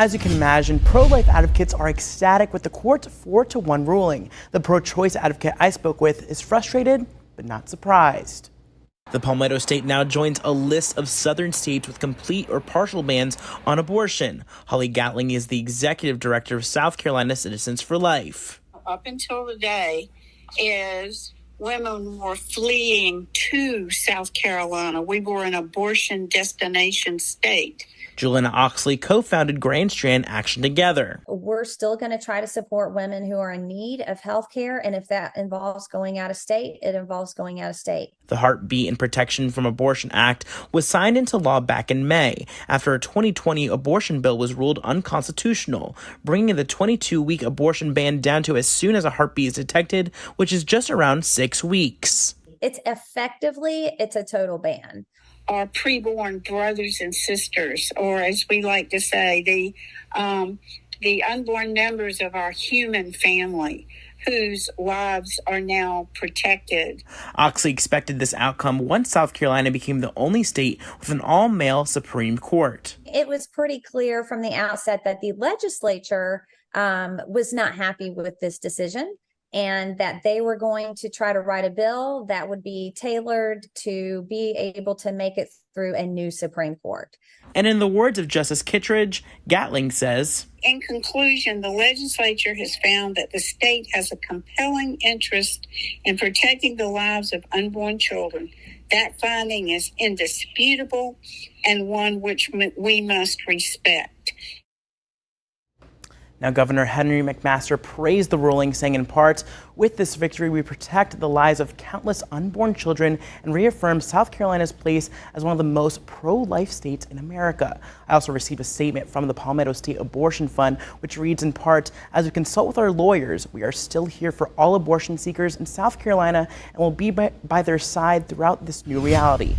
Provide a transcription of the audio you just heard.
As you can imagine, pro-life advocates are ecstatic with the court's 4-1 ruling. The pro-choice advocate I spoke with is frustrated, but not surprised. The Palmetto State now joins a list of southern states with complete or partial bans on abortion. Holly Gatling is the executive director of South Carolina Citizens for Life. Up until today, is women were fleeing to South Carolina. We were an abortion destination state. Juliana Oxley co-founded Grand Strand Action Together. We're still going to try to support women who are in need of health care, and if that involves going out of state, it involves going out of state. The Heartbeat and Protection from Abortion Act was signed into law back in May after a 2020 abortion bill was ruled unconstitutional, bringing the 22-week abortion ban down to as soon as a heartbeat is detected, which is just around 6 weeks. It's a total ban. Our preborn brothers and sisters, or as we like to say, the unborn members of our human family, whose lives are now protected. Oxley expected this outcome once South Carolina became the only state with an all-male Supreme Court. It was pretty clear from the outset that the legislature was not happy with this decision, and that they were going to try to write a bill that would be tailored to be able to make it through a new Supreme Court. And in the words of Justice Kittredge, Gatling says, in conclusion, the legislature has found that the state has a compelling interest in protecting the lives of unborn children. That finding is indisputable and one which we must respect. Now, Governor Henry McMaster praised the ruling, saying in part, with this victory, we protect the lives of countless unborn children and reaffirm South Carolina's place as one of the most pro-life states in America. I also received a statement from the Palmetto State Abortion Fund, which reads in part, as we consult with our lawyers, we are still here for all abortion seekers in South Carolina and will be by their side throughout this new reality.